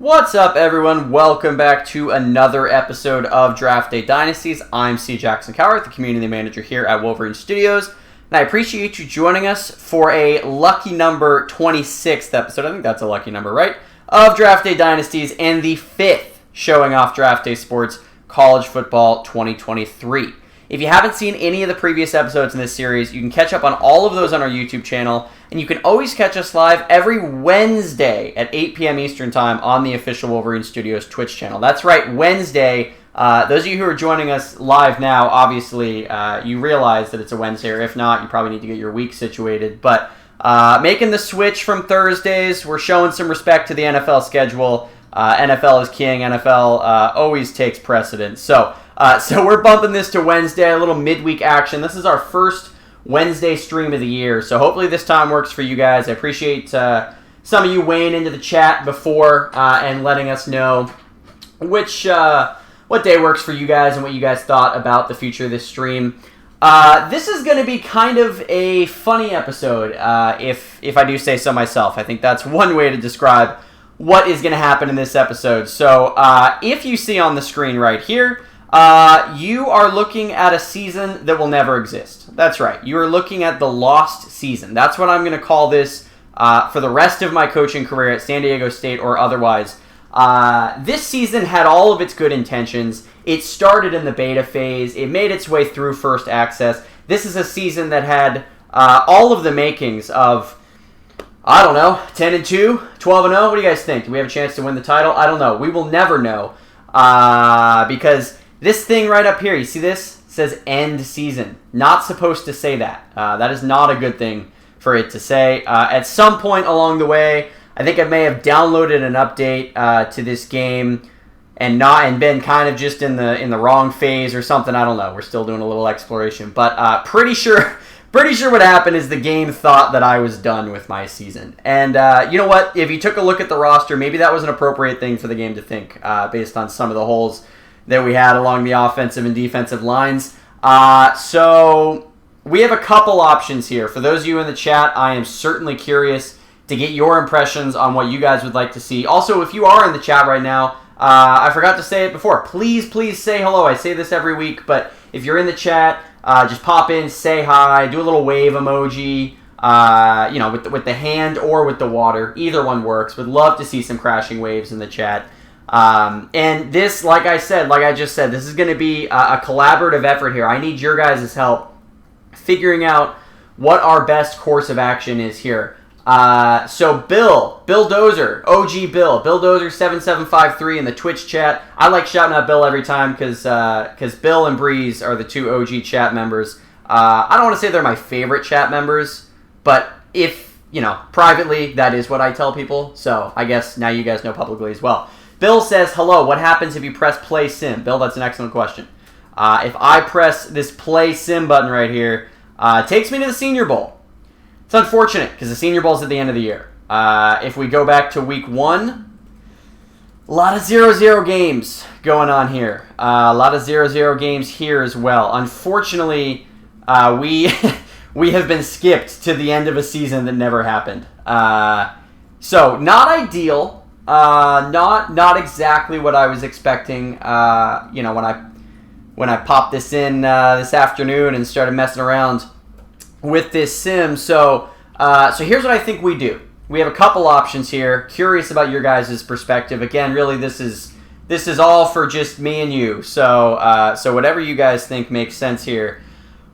What's up, everyone? Welcome back to another episode of Draft Day Dynasties. I'm C. Jackson Cowart, the community manager here at Wolverine Studios, and I appreciate you joining us for a lucky number 26th episode. I think that's a lucky number, right? Of Draft Day Dynasties and the 5th showing off Draft Day Sports College Football 2023. If you haven't seen any of the previous episodes in this series, you can catch up on all of those on our YouTube channel, and you can always catch us live every Wednesday at 8 p.m. Eastern Time on the official Wolverine Studios Twitch channel. That's right, Wednesday. Those of you who are joining us live now, obviously, you realize that it's a Wednesday, or if not, you probably need to get your week situated. But making the switch from Thursdays, we're showing some respect to the NFL schedule. NFL is king. NFL always takes precedence. So we're bumping this to Wednesday, a little midweek action. This is our first Wednesday stream of the year, so hopefully this time works for you guys. I appreciate some of you weighing into the chat before and letting us know what day works for you guys and what you guys thought about the future of this stream. This is going to be kind of a funny episode, if I do say so myself. I think that's one way to describe what is going to happen in this episode. So if you see on the screen right here, you are looking at a season that will never exist. That's right. You are looking at the lost season. That's what I'm going to call this for the rest of my coaching career at San Diego State or otherwise. This season had all of its good intentions. It started in the beta phase. It made its way through first access. This is a season that had all of the makings of, I don't know, 10-2, 12-0. What do you guys think? Do we have a chance to win the title? I don't know. We will never know because this thing right up here, you see this? It says end season. Not supposed to say that. That is not a good thing for it to say. At some point along the way, I think I may have downloaded an update to this game and been kind of just in the wrong phase or something. I don't know. We're still doing a little exploration, but pretty sure what happened is the game thought that I was done with my season. And you know what? If you took a look at the roster, maybe that was an appropriate thing for the game to think based on some of the holes that we had along the offensive and defensive lines. So we have a couple options here. For those of you in the chat, I am certainly curious to get your impressions on what you guys would like to see. Also, if you are in the chat right now, I forgot to say it before. Please say hello. I say this every week, but if you're in the chat, just pop in, say hi, do a little wave emoji, with the hand or with the water. Either one works. Would love to see some crashing waves in the chat. And this, like I just said, this is going to be a collaborative effort here. I need your guys' help figuring out what our best course of action is here. So Bill Dozer, OG Bill Dozer 7753 in the Twitch chat. I like shouting out Bill every time because Bill and Breeze are the two OG chat members. I don't want to say they're my favorite chat members, but if, privately, that is what I tell people. So I guess now you guys know publicly as well. Bill says, hello, what happens if you press play sim? Bill, that's an excellent question. If I press this play sim button right here, it takes me to the Senior Bowl. It's unfortunate because the Senior Bowl is at the end of the year. If we go back to week 1, a lot of 0-0 games going on here. A lot of 0-0 games here as well. Unfortunately, we have been skipped to the end of a season that never happened. So not ideal. Not exactly what I was expecting. When I popped this in this afternoon and started messing around with this sim. So here's what I think we do. We have a couple options here. Curious about your guys' perspective. Again, really, this is all for just me and you. So whatever you guys think makes sense here.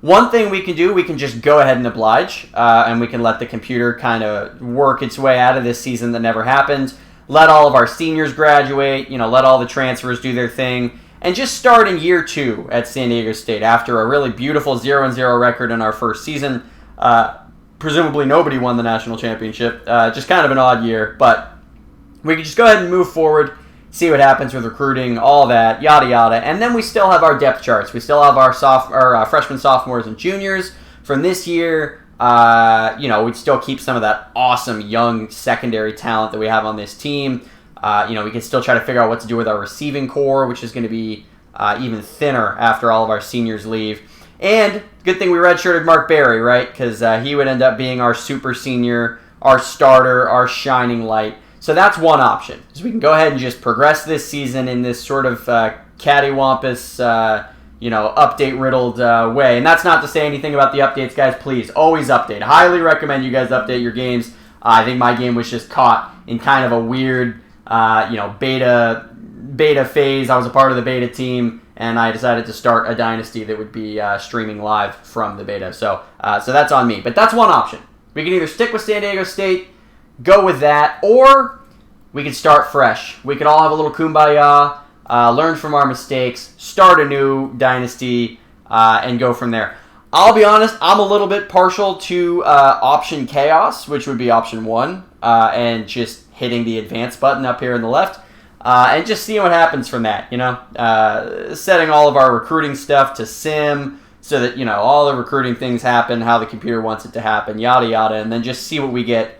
One thing we can do, we can just go ahead and oblige, and we can let the computer kind of work its way out of this season that never happened. Let all of our seniors graduate, let all the transfers do their thing, and just start in year 2 at San Diego State after a really beautiful 0-0 record in our first season. Presumably nobody won the national championship, just kind of an odd year, but we can just go ahead and move forward, see what happens with recruiting, all that, yada yada, and then we still have our depth charts. We still have our freshmen, sophomores, and juniors from this year. We'd still keep some of that awesome young secondary talent that we have on this team. We can still try to figure out what to do with our receiving core, which is going to be even thinner after all of our seniors leave. And good thing we redshirted Mark Berry, right? Because he would end up being our super senior, our starter, our shining light. So that's one option. So we can go ahead and just progress this season in this sort of cattywampus, update-riddled way. And that's not to say anything about the updates, guys. Please, always update. Highly recommend you guys update your games. I think my game was just caught in kind of a weird, beta phase. I was a part of the beta team, and I decided to start a dynasty that would be streaming live from the beta. So that's on me. But that's one option. We can either stick with San Diego State, go with that, or we could start fresh. We could all have a little kumbaya, learn from our mistakes, start a new dynasty, and go from there. I'll be honest, I'm a little bit partial to option chaos, which would be option 1, and just hitting the advance button up here on the left, and just seeing what happens from that, setting all of our recruiting stuff to sim, so that, all the recruiting things happen, how the computer wants it to happen, yada yada, and then just see what we get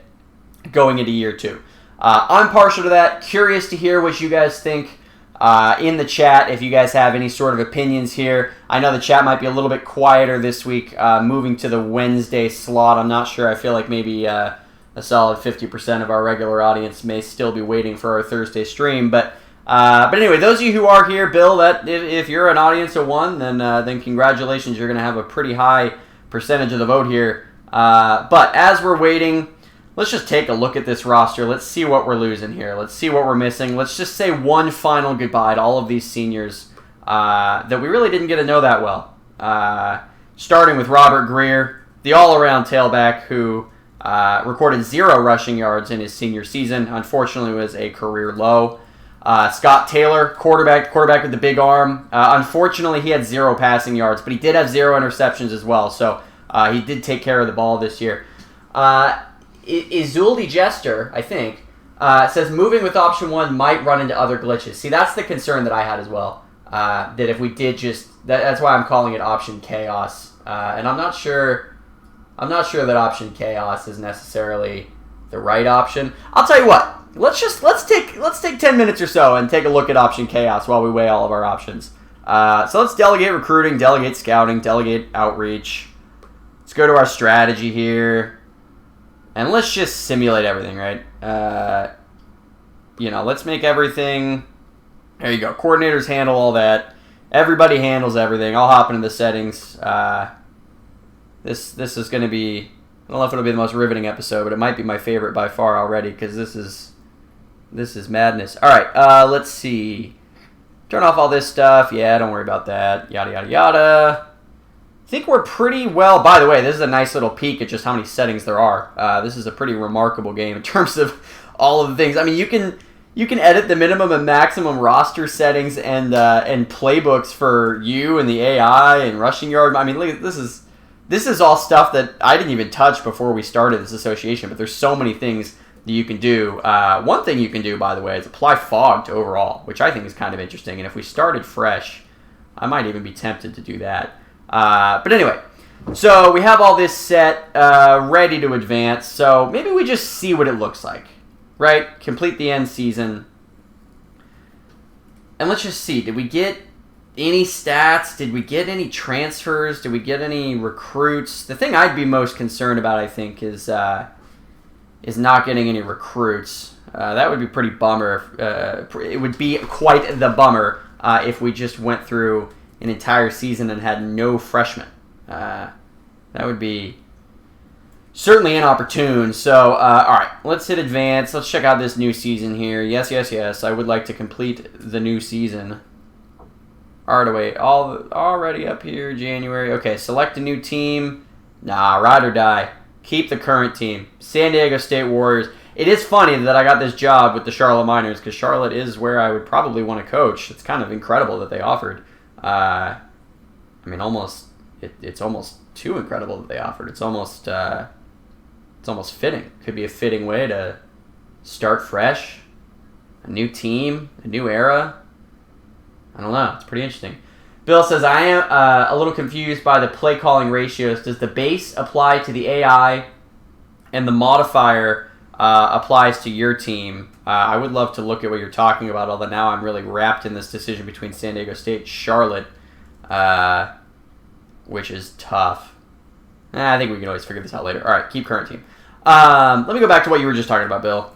going into year 2. I'm partial to that. Curious to hear what you guys think in the chat, if you guys have any sort of opinions here. I know the chat might be a little bit quieter this week, moving to the Wednesday slot. I'm not sure. I feel like maybe a solid 50% of our regular audience may still be waiting for our Thursday stream. But anyway, those of you who are here, Bill, that if you're an audience of 1, then congratulations. You're going to have a pretty high percentage of the vote here. But as we're waiting, let's just take a look at this roster. Let's see what we're losing here. Let's see what we're missing. Let's just say one final goodbye to all of these seniors that we really didn't get to know that well. Starting with Robert Greer, the all-around tailback who recorded 0 rushing yards in his senior season. Unfortunately, was a career low. Scott Taylor, quarterback with the big arm. Unfortunately, he had 0 passing yards, but he did have 0 interceptions as well. So he did take care of the ball this year. Izuldi Jester, I think, says moving with option 1 might run into other glitches. See, that's the concern that I had as well. That if we did that's why I'm calling it option chaos. And I'm not sure that option chaos is necessarily the right option. I'll tell you what. Let's take 10 minutes or so and take a look at option chaos while we weigh all of our options. So let's delegate recruiting, delegate scouting, delegate outreach. Let's go to our strategy here. And let's just simulate everything, right? Let's make everything... There you go. Coordinators handle all that. Everybody handles everything. I'll hop into the settings. This is going to be... I don't know if it'll be the most riveting episode, but it might be my favorite by far already, because this is madness. All right, let's see. Turn off all this stuff. Yeah, don't worry about that. Yada, yada, yada. I think we're pretty well... By the way, this is a nice little peek at just how many settings there are. This is a pretty remarkable game in terms of all of the things. I mean, you can edit the minimum and maximum roster settings and playbooks for you and the AI and rushing yard. I mean, look, this is all stuff that I didn't even touch before we started this association, but there's so many things that you can do. One thing you can do, by the way, is apply fog to overall, which I think is kind of interesting. And if we started fresh, I might even be tempted to do that. But anyway, so we have all this set, ready to advance. So maybe we just see what it looks like, right? Complete the end season. And let's just see. Did we get any stats? Did we get any transfers? Did we get any recruits? The thing I'd be most concerned about, I think, is not getting any recruits. That would be pretty bummer. It would be quite the bummer if we just went through an entire season and had no freshmen. That would be certainly inopportune. So, all right, let's hit advance. Let's check out this new season here. Yes, yes, yes. I would like to complete the new season. All right, wait. Already up here, January. Okay, select a new team. Nah, ride or die. Keep the current team. San Diego State Warriors. It is funny that I got this job with the Charlotte Miners because Charlotte is where I would probably want to coach. It's kind of incredible that they offered. I mean, it's almost too incredible that they offered. It's almost fitting. Could be a fitting way to start fresh, a new team, a new era. I don't know. It's pretty interesting. Bill says, I am a little confused by the play calling ratios. Does the base apply to the AI and the modifier applies to your team? I would love to look at what you're talking about, although now I'm really wrapped in this decision between San Diego State and Charlotte, which is tough. I think we can always figure this out later. All right, keep current team. Let me go back to what you were just talking about, Bill.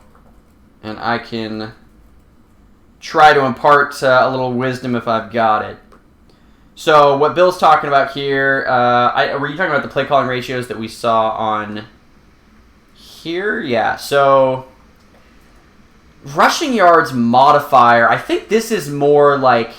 and I can try to impart a little wisdom if I've got it. So what Bill's talking about here, were you talking about the play calling ratios that we saw on here? Yeah, so rushing yards modifier, I think this is more like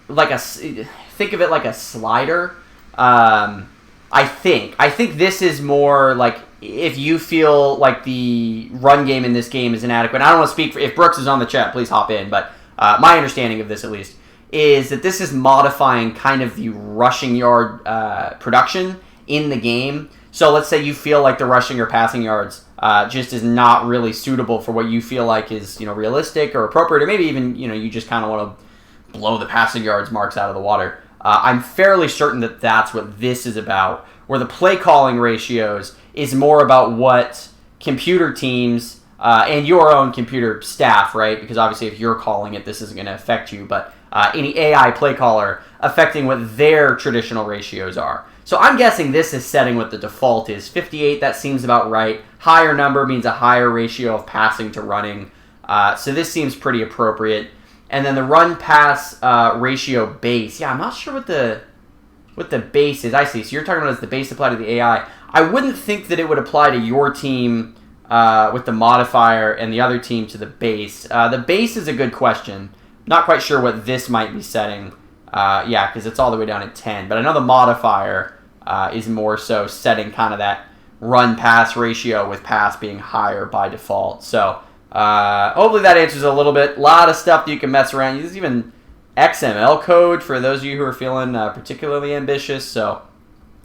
think of it like a slider. I think this is more like if you feel like the run game in this game is inadequate. I don't want to speak for, if Brooks is on the chat, please hop in, but my understanding of this at least is that this is modifying kind of the rushing yard production in the game. So let's say you feel like the rushing or passing yards just is not really suitable for what you feel like is realistic or appropriate, or maybe even you just kind of want to blow the passing yards marks out of the water. I'm fairly certain that that's what this is about, where the play calling ratios is more about what computer teams and your own computer staff, right? Because obviously if you're calling it, this isn't going to affect you, but any AI play caller affecting what their traditional ratios are. So I'm guessing this is setting what the default is. 58, that seems about right. Higher number means a higher ratio of passing to running. So this seems pretty appropriate. And then the run-pass ratio base. Yeah, I'm not sure what the base is. I see. So you're talking about as the base applied to the AI. I wouldn't think that it would apply to your team with the modifier and the other team to the base. The base is a good question. Not quite sure what this might be setting. Yeah, because it's all the way down at 10. But I know the modifier is more so setting kind of that run-pass ratio with pass being higher by default. So hopefully that answers a little bit. A lot of stuff that you can mess around. There's even XML code for those of you who are feeling particularly ambitious. So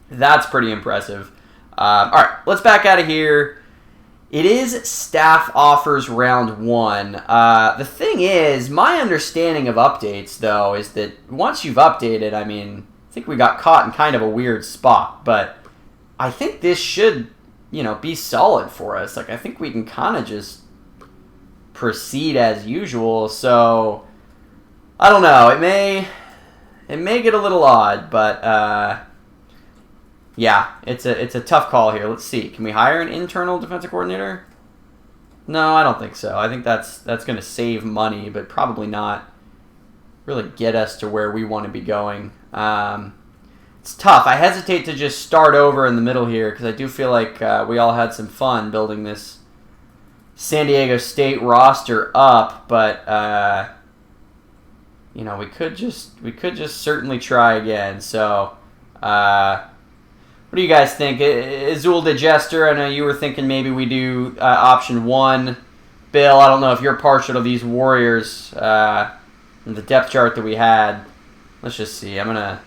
that's pretty impressive. All right, let's back out of here. It is staff offers round 1. The thing is, my understanding of updates, though, is that once you've updated, I think we got caught in kind of a weird spot, but I think this should, be solid for us. Like, I think we can kind of just proceed as usual, so I don't know. It may get a little odd, but yeah, it's a tough call here. Let's see. Can we hire an internal defensive coordinator? No, I don't think so. I think that's going to save money, but probably not really get us to where we want to be going. It's tough. I hesitate to just start over in the middle here because I do feel like we all had some fun building this San Diego State roster up, but we could just certainly try again. So. What do you guys think? Azul Digester, I know you were thinking maybe we do option 1. Bill, I don't know if you're partial to these Warriors in the depth chart that we had. Let's just see. I'm gonna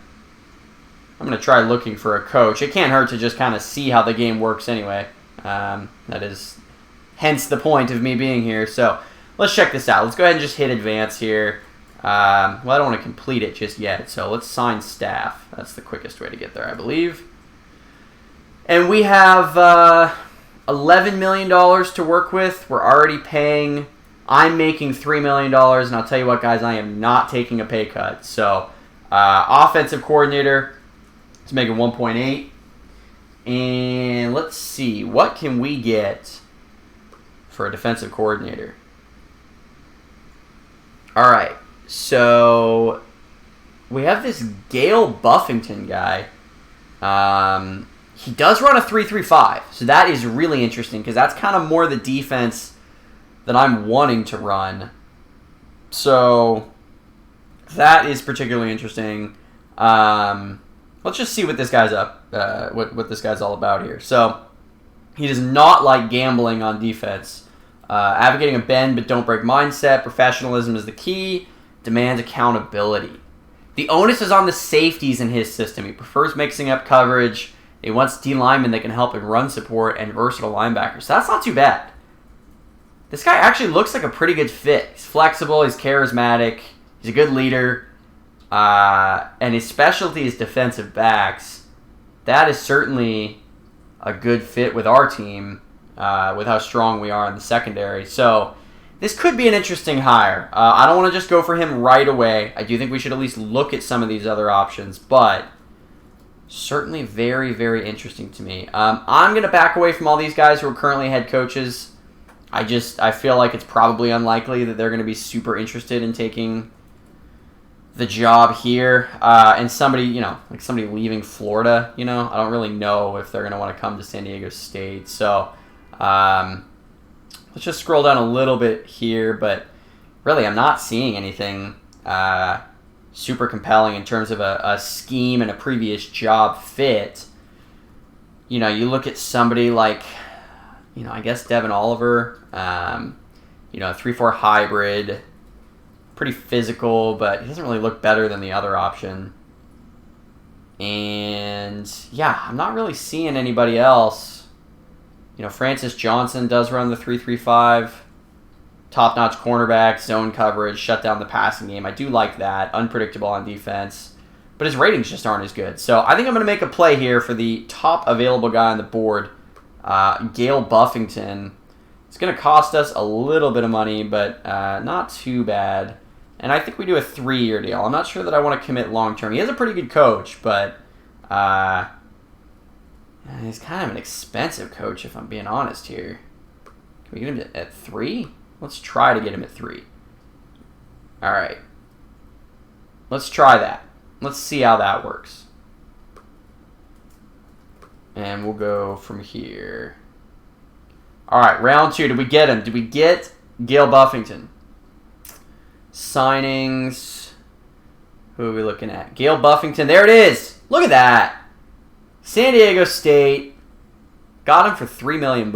try looking for a coach. It can't hurt to just kind of see how the game works anyway. That is hence the point of me being here. So let's check this out. Let's go ahead and just hit advance here. I don't want to complete it just yet, so let's sign staff. That's the quickest way to get there, I believe. And we have $11 million to work with. We're already paying. I'm making $3 million, and I'll tell you what, guys, I am not taking a pay cut. So, offensive coordinator is making 1.8. And let's see, what can we get for a defensive coordinator? All right, so we have this Gale Buffington guy. He does run a 3-3-5, so that is really interesting because that's kind of more the defense that I'm wanting to run. So that is particularly interesting. Let's just see what this guy's what this guy's all about here. So he does not like gambling on defense. Advocating a bend but don't break mindset. Professionalism is the key. Demands accountability. The onus is on the safeties in his system. He prefers mixing up coverage. He wants D linemen that can help in run support and versatile linebackers. So that's not too bad. This guy actually looks like a pretty good fit. He's flexible. He's charismatic. He's a good leader. And his specialty is defensive backs. That is certainly a good fit with our team, with how strong we are in the secondary. So this could be an interesting hire. I don't want to just go for him right away. I do think we should at least look at some of these other options, but certainly very, very interesting to me. I'm going to back away from all these guys who are currently head coaches. I feel like it's probably unlikely that they're going to be super interested in taking the job here. And somebody, like somebody leaving Florida, I don't really know if they're going to want to come to San Diego State. So let's just scroll down a little bit here. But really, I'm not seeing anything super compelling in terms of a scheme and a previous job fit. You look at somebody like, I guess Devin Oliver, 3-4 hybrid, pretty physical, but he doesn't really look better than the other option. And yeah, I'm not really seeing anybody else. Francis Johnson does run the 3-3-5, top-notch cornerback, zone coverage, shut down the passing game. I do like that, unpredictable on defense, but his ratings just aren't as good. So I think I'm going to make a play here for the top available guy on the board, Gale Buffington. It's going to cost us a little bit of money, but not too bad. And I think we do a 3-year deal. I'm not sure that I want to commit long-term. He is a pretty good coach, but he's kind of an expensive coach, if I'm being honest here. Can we get him at 3? Let's try to get him at 3. All right. Let's try that. Let's see how that works. And we'll go from here. All right, round 2. Did we get him? Did we get Gale Buffington? Signings. Who are we looking at? Gale Buffington. There it is. Look at that. San Diego State. Got him for $3 million.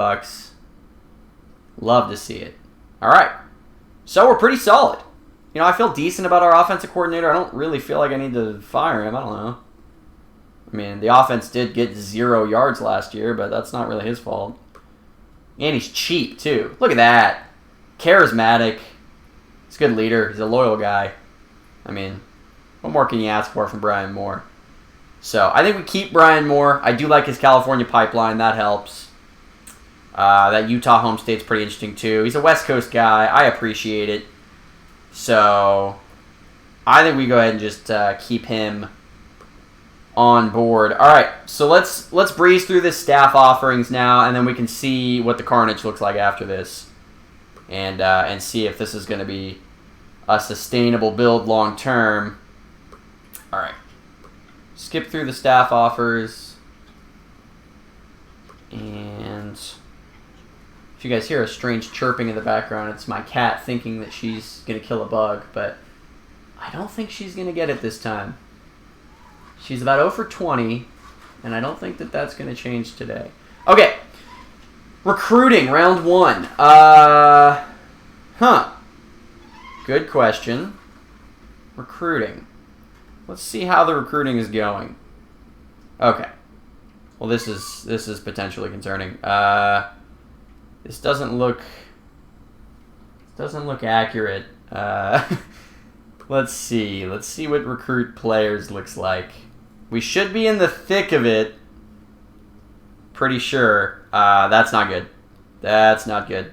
Love to see it. All right. So we're pretty solid. I feel decent about our offensive coordinator. I don't really feel like I need to fire him. I don't know. I mean, the offense did get 0 yards last year, but that's not really his fault. And he's cheap, too. Look at that. Charismatic. He's a good leader. He's a loyal guy. I mean, what more can you ask for from Brian Moore? So, I think we keep Brian Moore. I do like his California pipeline. That helps. That Utah home state's pretty interesting, too. He's a West Coast guy. I appreciate it. So, I think we go ahead and just keep him on board. All right, so let's breeze through this staff offerings now, and then we can see what the carnage looks like after this, and see if this is going to be a sustainable build long term. All right, skip through the staff offers, and if you guys hear a strange chirping in the background, it's my cat thinking that she's going to kill a bug, but I don't think she's going to get it this time. She's about 0 for 20, and I don't think that that's going to change today. Okay. Recruiting, round 1. Good question. Recruiting. Let's see how the recruiting is going. Okay. Well, this is potentially concerning. This doesn't look accurate. Let's see. Let's see what recruit players looks like. We should be in the thick of it. Pretty sure. That's not good. That's not good.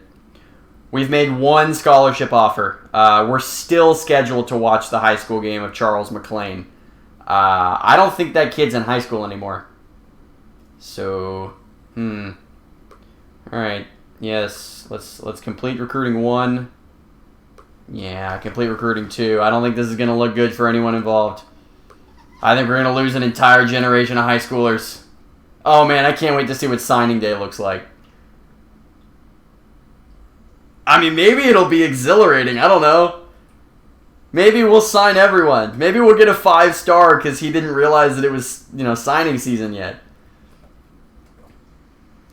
We've made 1 scholarship offer. We're still scheduled to watch the high school game of Charles McLean. I don't think that kid's in high school anymore. So, All right. Yes. Let's complete recruiting 1. Yeah, complete recruiting 2. I don't think this is going to look good for anyone involved. I think we're going to lose an entire generation of high schoolers. Oh, man, I can't wait to see what signing day looks like. I mean, maybe it'll be exhilarating. I don't know. Maybe we'll sign everyone. Maybe we'll get a 5-star because he didn't realize that it was, signing season yet.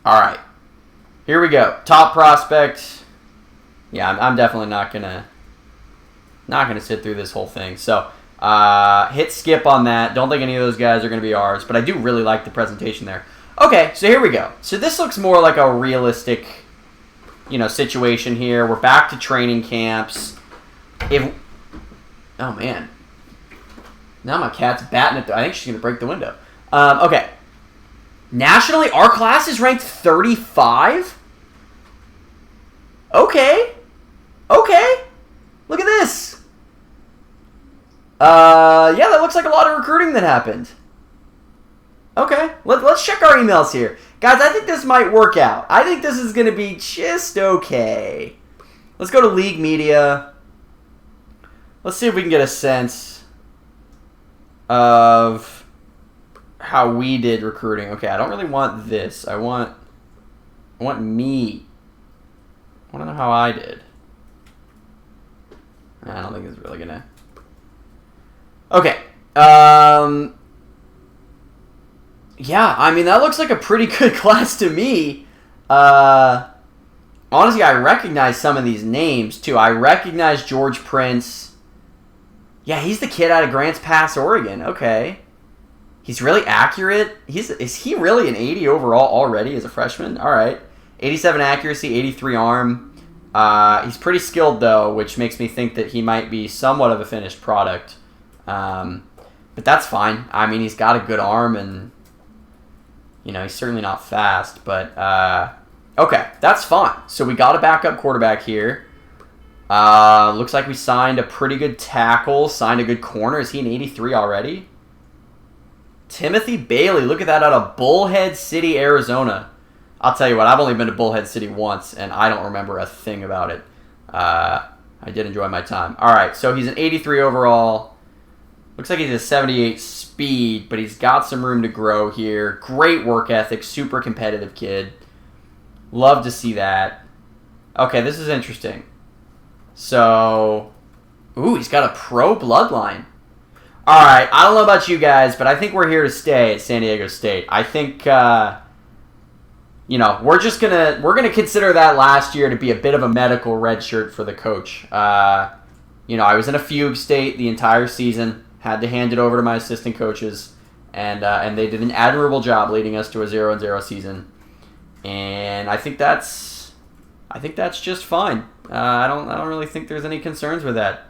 All right. Here we go. Top prospect. Yeah, I'm definitely not gonna sit through this whole thing. So hit skip on that. Don't think any of those guys are gonna be ours, but I do really like the presentation there. Okay, so here we go. So this looks more like a realistic, situation here. We're back to training camps. Oh man, now my cat's batting at I think she's gonna break the window. Okay. Nationally, our class is ranked 35. Okay. Look at this. Yeah, that looks like a lot of recruiting that happened. Okay, let's check our emails here. Guys, I think this might work out. I think this is going to be just okay. Let's go to League Media. Let's see if we can get a sense of how we did recruiting. Okay, I don't really want this. I want me. I want to know how I did. I don't think it's really going to... Okay. Yeah, I mean, that looks like a pretty good class to me. Honestly, I recognize some of these names, too. I recognize George Prince. Yeah, he's the kid out of Grants Pass, Oregon. Okay. He's really accurate. Is he really an 80 overall already as a freshman? All right. 87 accuracy, 83 arm. He's pretty skilled, though, which makes me think that he might be somewhat of a finished product. But that's fine. I mean, he's got a good arm, and, you know, he's certainly not fast. But, okay, that's fine. So we got a backup quarterback here. Looks like we signed a pretty good tackle, signed a good corner. Is he an 83 already? Timothy Bailey, look at that, out of Bullhead City, Arizona. I'll tell you what, I've only been to Bullhead City once, and I don't remember a thing about it. I did enjoy my time. All right, so he's an 83 overall. Looks like he's a 78 speed, but he's got some room to grow here. Great work ethic, super competitive kid. Love to see that. Okay, this is interesting. So, ooh, he's got a pro bloodline. All right, I don't know about you guys, but I think we're here to stay at San Diego State. I think, you know, we're gonna consider that last year to be a bit of a medical red shirt for the coach. You know, I was in a fugue state the entire season. Had to hand it over to my assistant coaches, and they did an admirable job leading us to a 0-0 season. And I think that's just fine. I don't really think there's any concerns with that.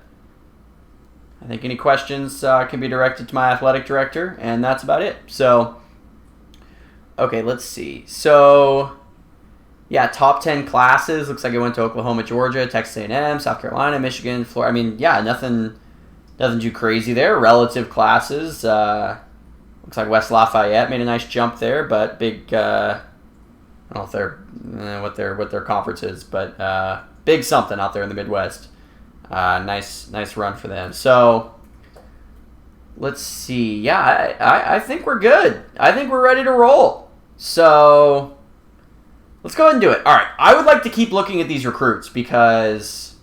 I think any questions can be directed to my athletic director, and that's about it. So, okay, let's see. So, yeah, top 10 classes. Looks like it went to Oklahoma, Georgia, Texas A&M, South Carolina, Michigan, Florida. I mean, yeah, nothing too crazy there. Relative classes. Looks like West Lafayette made a nice jump there, but big. I don't know if they're what their conference is, but big something out there in the Midwest. Nice run for them. So, let's see. Yeah, I think we're good. I think we're ready to roll. So, let's go ahead and do it. All right. I would like to keep looking at these recruits because,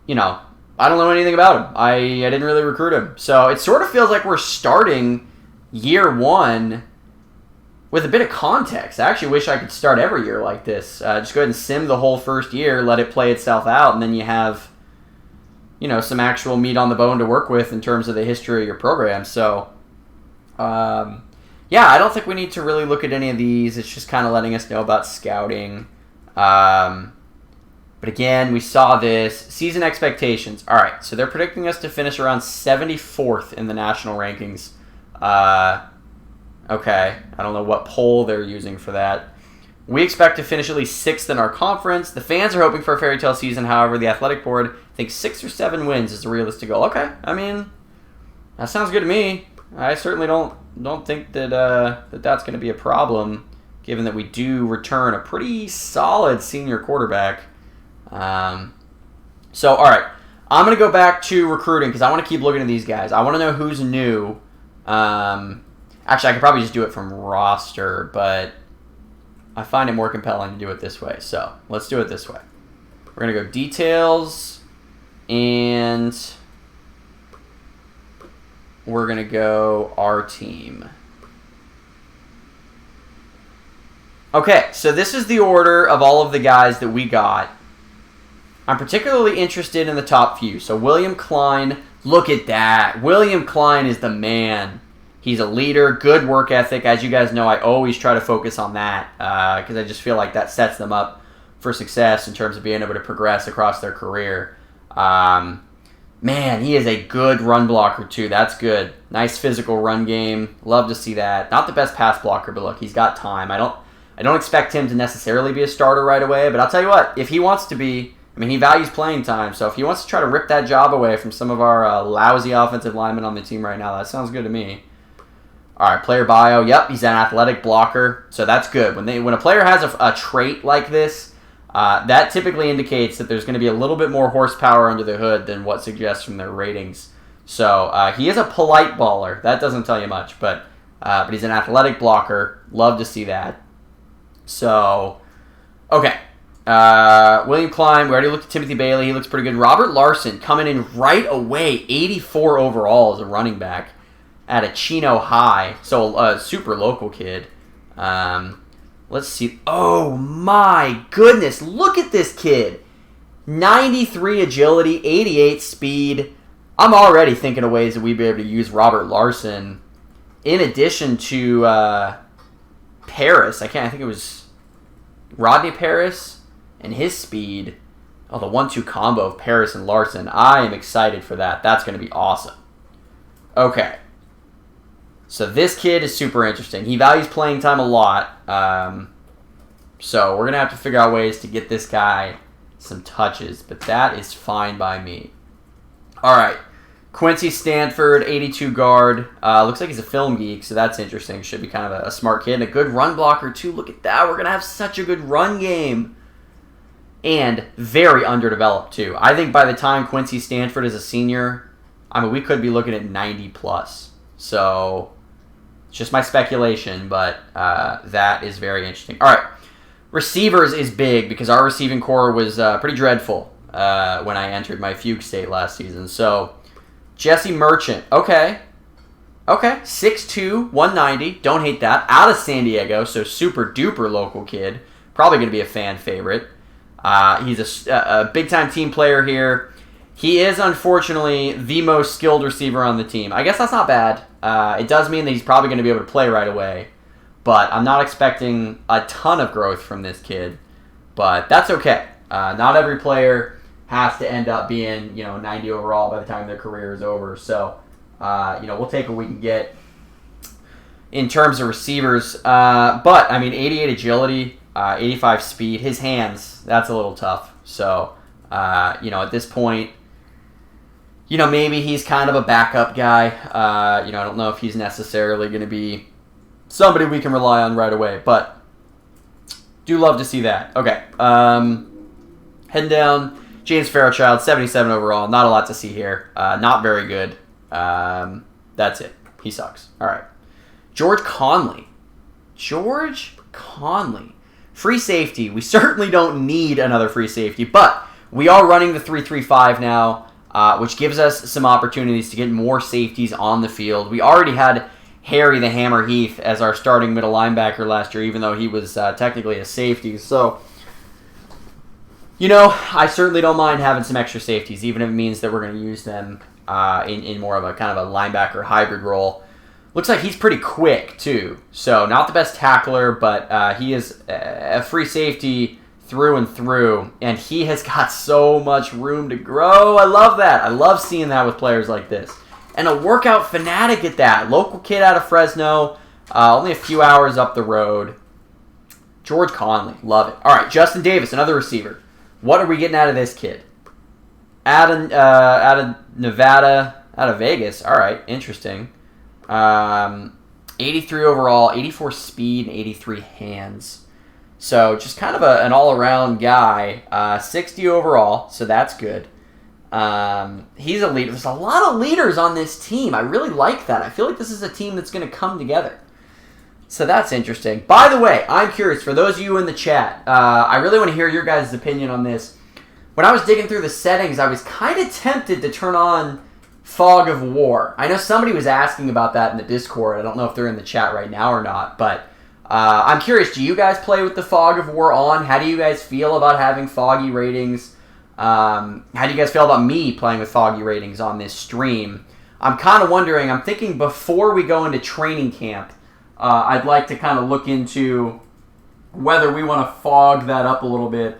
you know, I don't know anything about them. I didn't really recruit them. So, it sort of feels like we're starting year one with a bit of context. I actually wish I could start every year like this. Just go ahead and sim the whole first year, let it play itself out, and then you have, you know, some actual meat on the bone to work with in terms of the history of your program. So, yeah, I don't think we need to really look at any of these. It's just kind of letting us know about scouting. But again, we saw this. Season expectations. All right, so they're predicting us to finish around 74th in the national rankings. Okay, I don't know what poll they're using for that. We expect to finish at least 6th in our conference. The fans are hoping for a fairy tale season. However, the athletic board thinks 6 or 7 wins is a realistic goal. Okay, I mean, that sounds good to me. I certainly don't think that that's going to be a problem, given that we do return a pretty solid senior quarterback. So, all right, I'm going to go back to recruiting because I want to keep looking at these guys. I want to know who's new. Actually, I could probably just do it from roster, but I find it more compelling to do it this way. So let's do it this way. We're going to go details, and we're going to go our team. Okay, so this is the order of all of the guys that we got. I'm particularly interested in the top few. So William Klein, look at that. William Klein is the man. He's a leader, good work ethic. As you guys know, I always try to focus on that because I just feel like that sets them up for success in terms of being able to progress across their career. Man, he is a good run blocker too. That's good. Nice physical run game. Love to see that. Not the best pass blocker, but look, he's got time. I don't expect him to necessarily be a starter right away, but I'll tell you what, if he wants to be, I mean, he values playing time, so if he wants to try to rip that job away from some of our lousy offensive linemen on the team right now, that sounds good to me. All right, player bio. Yep, he's an athletic blocker, so that's good. When a player has a trait like this, that typically indicates that there's going to be a little bit more horsepower under the hood than what suggests from their ratings. So he is a polite baller. That doesn't tell you much, but he's an athletic blocker. Love to see that. So, okay. William Klein, we already looked at Timothy Bailey. He looks pretty good. Robert Larson coming in right away, 84 overall as a running back at a Chino High. So a super local kid. Let's see. Oh my goodness. Look at this kid. 93 agility, 88 speed. I'm already thinking of ways that we'd be able to use Robert Larson in addition to Paris. I think it was Rodney Paris and his speed. Oh, the 1-2 combo of Paris and Larson. I am excited for that. That's going to be awesome. Okay. So this kid is super interesting. He values playing time a lot. So we're going to have to figure out ways to get this guy some touches. But that is fine by me. All right. Quincy Stanford, 82 guard. Looks like he's a film geek, so that's interesting. Should be kind of a smart kid and a good run blocker, too. Look at that. We're going to have such a good run game. And very underdeveloped, too. I think by the time Quincy Stanford is a senior, we could be looking at 90+. So, it's just my speculation, but that is very interesting. All right. Receivers is big because our receiving core was pretty dreadful when I entered my fugue state last season. So, Jesse Merchant. Okay. 6'2", 190. Don't hate that. Out of San Diego, so super duper local kid. Probably going to be a fan favorite. He's a big-time team player here. He is, unfortunately, the most skilled receiver on the team. I guess that's not bad. It does mean that he's probably going to be able to play right away. But I'm not expecting a ton of growth from this kid. But that's okay. Not every player has to end up being 90 overall by the time their career is over. So, we'll take what we can get in terms of receivers. But, 88 agility, 85 speed. His hands, that's a little tough. So, at this point, maybe he's kind of a backup guy. I don't know if he's necessarily going to be somebody we can rely on right away. But, do love to see that. Okay. Heading down. James Fairchild, 77 overall. Not a lot to see here. Not very good. That's it. He sucks. All right. George Conley. Free safety. We certainly don't need another free safety, but we are running the 3-3-5 now, which gives us some opportunities to get more safeties on the field. We already had Harry the Hammer Heath as our starting middle linebacker last year, even though he was technically a safety. So, I certainly don't mind having some extra safeties, even if it means that we're going to use them in more of a kind of a linebacker hybrid role. Looks like he's pretty quick, too. So, not the best tackler, but he is a free safety through and through, and he has got so much room to grow. I love that. I love seeing that with players like this. And a workout fanatic at that. Local kid out of Fresno, only a few hours up the road. George Conley, love it. All right, Justin Davis, another receiver. What are we getting out of this kid? Out of Nevada, out of Vegas. All right, interesting. 83 overall, 84 speed, and 83 hands. So just kind of an all-around guy. 60 overall, so that's good. He's a leader. There's a lot of leaders on this team. I really like that. I feel like this is a team that's going to come together. So that's interesting. By the way, I'm curious, for those of you in the chat, I really want to hear your guys' opinion on this. When I was digging through the settings, I was kind of tempted to turn on Fog of War. I know somebody was asking about that in the Discord. I don't know if they're in the chat right now or not, but I'm curious, do you guys play with the Fog of War on? How do you guys feel about having foggy ratings? How do you guys feel about me playing with foggy ratings on this stream? I'm kind of wondering, I'm thinking before we go into training camp, I'd like to kind of look into whether we want to fog that up a little bit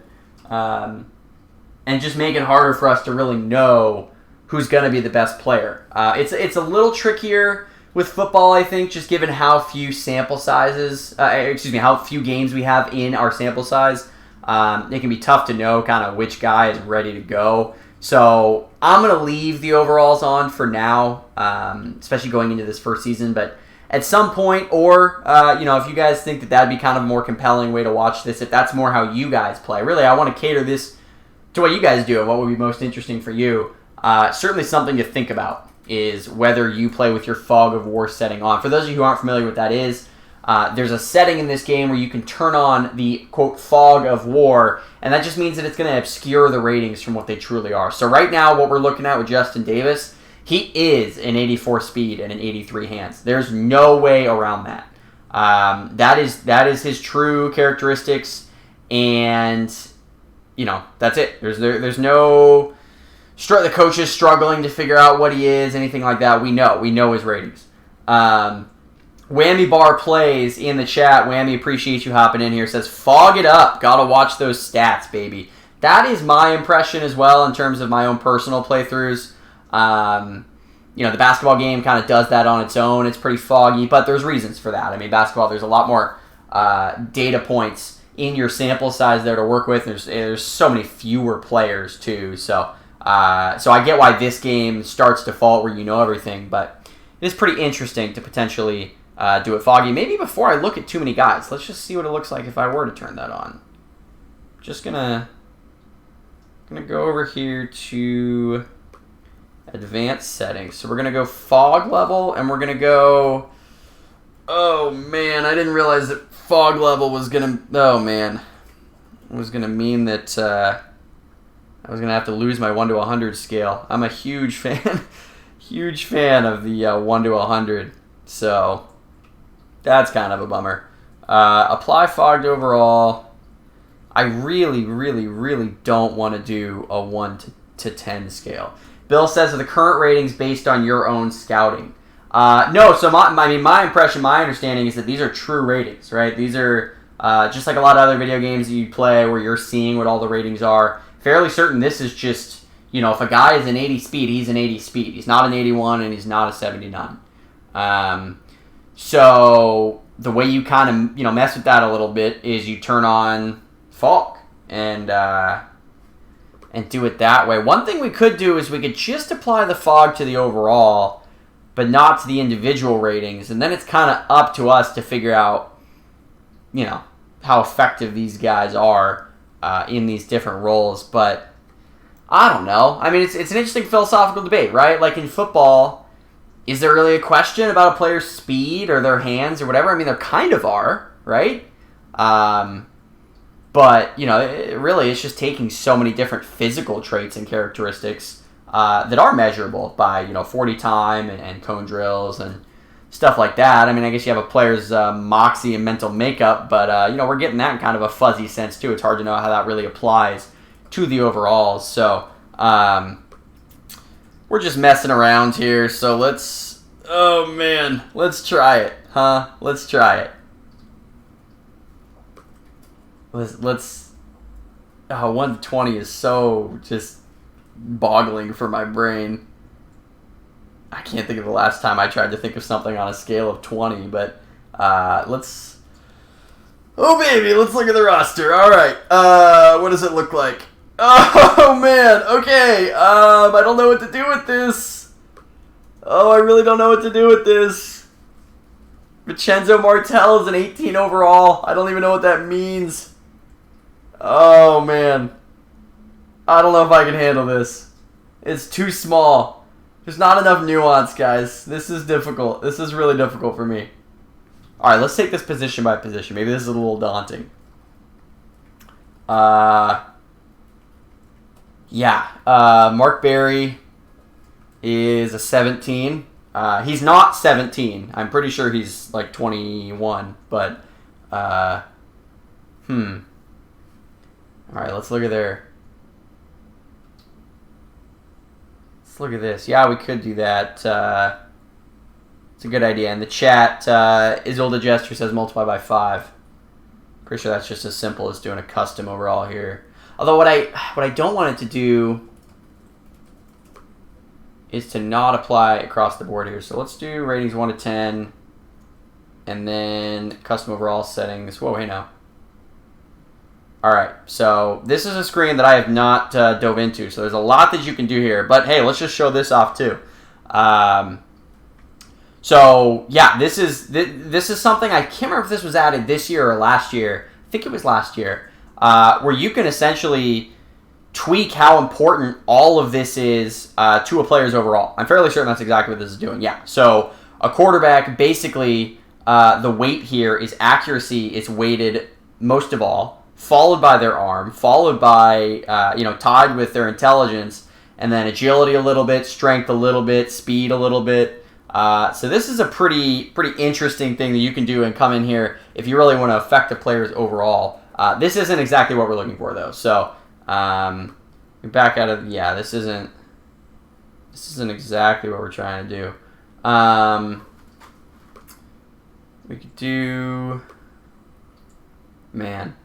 and just make it harder for us to really know who's going to be the best player. It's a little trickier with football, I think, just given how few sample sizes, how few games we have in our sample size. It can be tough to know kind of which guy is ready to go. So I'm going to leave the overalls on for now, especially going into this first season. But at some point, or, if you guys think that that'd be kind of a more compelling way to watch this, if that's more how you guys play. Really, I want to cater this to what you guys do and what would be most interesting for you. Certainly something to think about is whether you play with your Fog of War setting on. For those of you who aren't familiar with what that is, there's a setting in this game where you can turn on the, quote, Fog of War, and that just means that it's going to obscure the ratings from what they truly are. So right now, what we're looking at with Justin Davis, he is an 84 speed and an 83 hands. There's no way around that. That is his true characteristics, and, that's it. There's no... The coach is struggling to figure out what he is, anything like that. We know his ratings. Whammy Bar Plays in the chat. Whammy, appreciate you hopping in here. Says, fog it up. Gotta watch those stats, baby. That is my impression as well in terms of my own personal playthroughs. The basketball game kind of does that on its own. It's pretty foggy, but there's reasons for that. I mean, basketball, there's a lot more data points in your sample size there to work with. There's so many fewer players, too, so I get why this game starts to default where you know everything, but it is pretty interesting to potentially do it foggy. Maybe before I look at too many guys, let's just see what it looks like if I were to turn that on. Just gonna go over here to advanced settings. So we're gonna go fog level, and we're gonna go. Oh man, I didn't realize that fog level was gonna. Oh man, it was gonna mean that. I was going to have to lose my 1 to 100 scale. I'm a huge fan of the 1 to 100. So that's kind of a bummer. Apply fogged overall. I really, really, really don't want to do a 1 to 10 scale. Bill says, are the current ratings based on your own scouting? No, so my impression, my understanding is that these are true ratings, right? These are just like a lot of other video games that you play where you're seeing what all the ratings are. Fairly certain this is just, if a guy is an 80 speed, he's an 80 speed. He's not an 81 and he's not a 79. So the way you kind of, mess with that a little bit is you turn on fog and do it that way. One thing we could do is we could just apply the fog to the overall, but not to the individual ratings. And then it's kind of up to us to figure out, how effective these guys are in these different roles, but I don't know. I mean, it's an interesting philosophical debate, right? Like in football, is there really a question about a player's speed or their hands or whatever? I mean, there kind of are, right? But, really it's just taking so many different physical traits and characteristics that are measurable by, 40 time and cone drills and stuff like that. I mean, I guess you have a player's moxie and mental makeup, but, we're getting that in kind of a fuzzy sense, too. It's hard to know how that really applies to the overalls. So, we're just messing around here. So let's try it, huh? Let's try it. Let's 120 is so just boggling for my brain. I can't think of the last time I tried to think of something on a scale of 20, but let's... Oh, baby, let's look at the roster. All right, what does it look like? Oh, man, okay. I don't know what to do with this. Oh, I really don't know what to do with this. Vincenzo Martel is an 18 overall. I don't even know what that means. Oh, man. I don't know if I can handle this. It's too small. There's not enough nuance, guys. This is difficult. This is really difficult for me. All right, let's take this position by position. Maybe this is a little daunting. Mark Berry is a 17. He's not 17. I'm pretty sure he's like 21, but all right, let's look at there. Let's look at this. Yeah, we could do that. It's a good idea. In the chat, Isolde Jester says multiply by 5. Pretty sure that's just as simple as doing a custom overall here. Although what I don't want it to do is to not apply across the board here. So let's do ratings 1 to 10, and then custom overall settings. Whoa, hey now. All right, so this is a screen that I have not dove into, so there's a lot that you can do here. But hey, let's just show this off too. So yeah, this is something I can't remember if this was added this year or last year. I think it was last year, where you can essentially tweak how important all of this is to a player's overall. I'm fairly certain that's exactly what this is doing. Yeah. So a quarterback, basically, the weight here is accuracy is weighted most of all, followed by their arm, followed by tied with their intelligence, and then agility a little bit, strength a little bit, speed a little bit. So this is a pretty interesting thing that you can do and come in here if you really want to affect the players overall. This isn't exactly what we're looking for though. So back out of this isn't exactly what we're trying to do. We could do, man.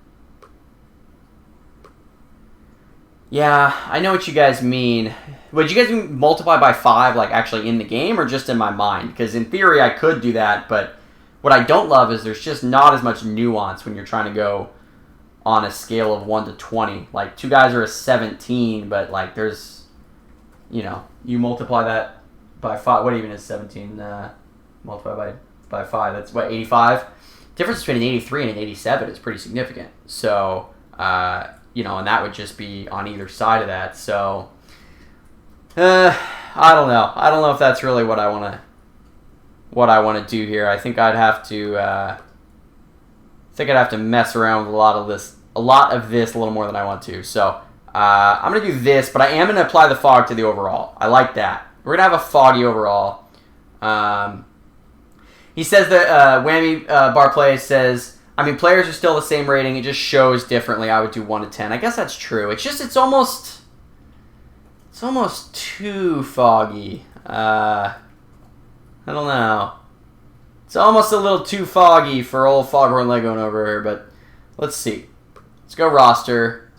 Yeah, I know what you guys mean. Would you guys mean multiply by 5, like actually in the game, or just in my mind? Because in theory, I could do that, but what I don't love is there's just not as much nuance when you're trying to go on a scale of 1 to 20. Like, 2 guys are a 17, but like there's, you multiply that by 5. What even is 17 multiplied by 5? That's what, 85? Difference between an 83 and an 87 is pretty significant. So, and that would just be on either side of that. So, I don't know. I don't know if that's really what I want to do here. I think I'd have to mess around with a lot of this a little more than I want to. So, I'm going to do this, but I am going to apply the fog to the overall. I like that. We're going to have a foggy overall. He says that Whammy Bar Play says, players are still the same rating. It just shows differently. I would do 1 to 10. I guess that's true. It's just it's almost too foggy. I don't know. It's almost a little too foggy for old Foghorn Leghorn over here. But let's see. Let's go roster.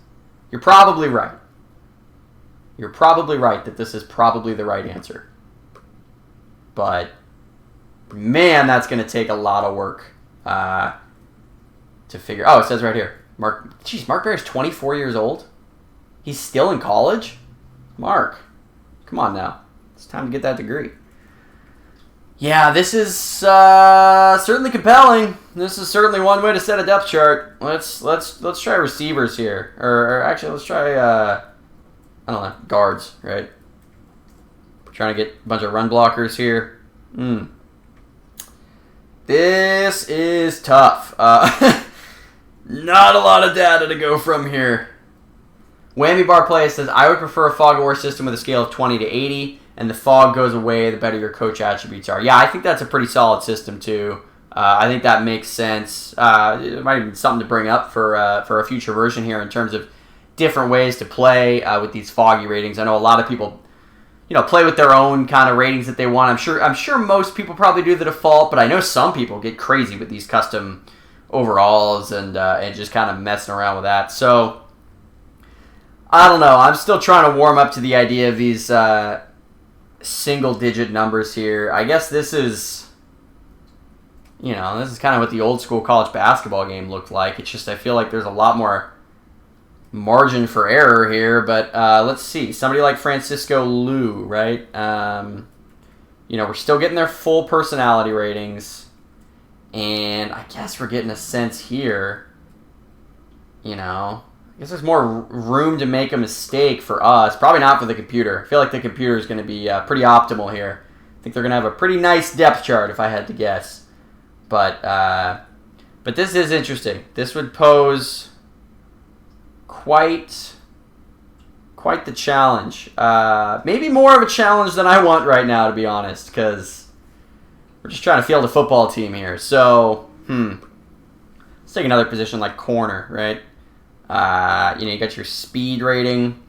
You're probably right. You're probably right that this is probably the right answer. But man, that's going to take a lot of work to figure. Oh, it says right here. Mark Barrett's 24 years old. He's still in college? Mark, come on now. It's time to get that degree. Yeah, this is certainly compelling. This is certainly one way to set a depth chart. Let's try receivers here. Or actually, let's try, I don't know, guards, right? Trying to get a bunch of run blockers here. This is tough. Not a lot of data to go from here. Whammy Bar Play says, I would prefer a fog or system with a scale of 20 to 80, and the fog goes away the better your coach attributes are. Yeah, I think that's a pretty solid system, too. I think that makes sense. It might be something to bring up for a future version here in terms of different ways to play with these foggy ratings. I know a lot of people play with their own kind of ratings that they want. I'm sure most people probably do the default, but I know some people get crazy with these custom overalls and just kind of messing around with that. So, I don't know. I'm still trying to warm up to the idea of these single-digit numbers here. I guess this is, this is kind of what the old-school college basketball game looked like. It's just I feel like there's a lot more margin for error here, but let's see. Somebody like Francisco Liu, right? We're still getting their full personality ratings, and I guess we're getting a sense here, I guess there's more room to make a mistake for us. Probably not for the computer. I feel like the computer is going to be pretty optimal here. I think they're going to have a pretty nice depth chart if I had to guess. But this is interesting. This would pose quite the challenge. Maybe more of a challenge than I want right now, to be honest, because we're just trying to field a football team here. So, let's take another position like corner, right? You got your speed rating.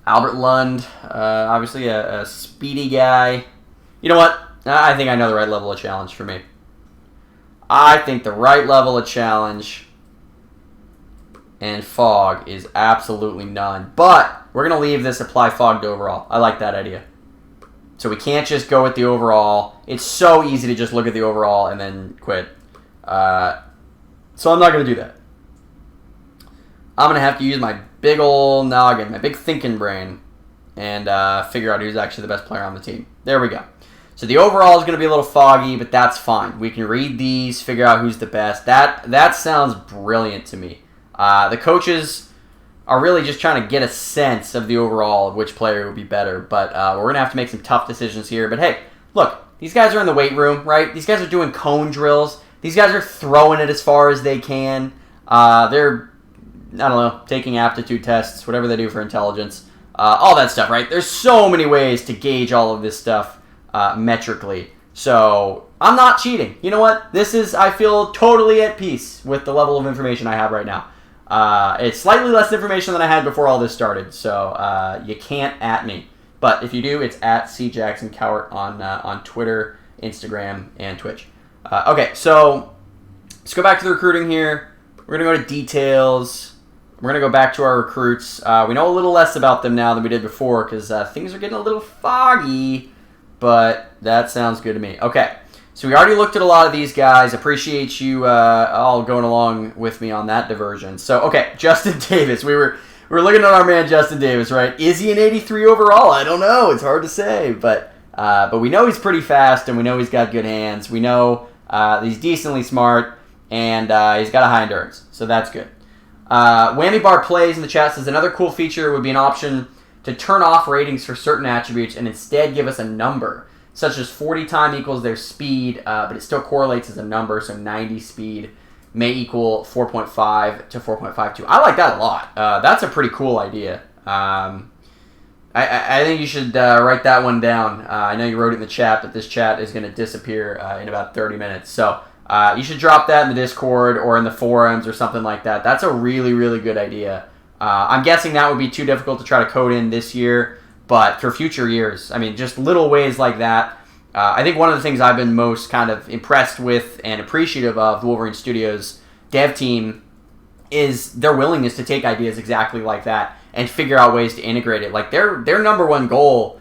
Albert Lund, obviously a speedy guy. You know what? I think I know the right level of challenge for me. I think the right level of challenge and fog is absolutely none. But we're going to leave this apply fog to overall. I like that idea. So we can't just go with the overall. It's so easy to just look at the overall and then quit. So I'm not going to do that. I'm going to have to use my big ol' noggin, my big thinking brain, and figure out who's actually the best player on the team. There we go. So the overall is going to be a little foggy, but that's fine. We can read these, figure out who's the best. That sounds brilliant to me. The coaches are really just trying to get a sense of the overall of which player would be better. But we're going to have to make some tough decisions here. But hey, look, these guys are in the weight room, right? These guys are doing cone drills. These guys are throwing it as far as they can. They're, I don't know, taking aptitude tests, whatever they do for intelligence. All that stuff, right? There's so many ways to gauge all of this stuff metrically. So I'm not cheating. You know what? I feel totally at peace with the level of information I have right now. It's slightly less information than I had before all this started, so you can't at me. But if you do, it's at CJacksonCowart on Twitter, Instagram, and Twitch. Okay, so let's go back to the recruiting here. We're going to go to details. We're going to go back to our recruits. We know a little less about them now than we did before because things are getting a little foggy, but that sounds good to me. Okay, so we already looked at a lot of these guys. Appreciate you all going along with me on that diversion. So, okay, Justin Davis. We were looking at our man Justin Davis, right? Is he an 83 overall? I don't know. It's hard to say, but we know he's pretty fast, and we know he's got good hands. We know he's decently smart, and he's got a high endurance, so that's good. Whammy Bar Plays in the chat says another cool feature would be an option to turn off ratings for certain attributes and instead give us a number, such as 40 time equals their speed, but it still correlates as a number, so 90 speed may equal 4.5 to 4.52. I like that a lot. That's a pretty cool idea. I think you should write that one down. I know you wrote it in the chat, but this chat is going to disappear in about 30 minutes. So you should drop that in the Discord or in the forums or something like that. That's a really, really good idea. I'm guessing that would be too difficult to try to code in this year, but for future years, I mean, just little ways like that. I think one of the things I've been most kind of impressed with and appreciative of the Wolverine Studios dev team is their willingness to take ideas exactly like that and figure out ways to integrate it. Like their number one goal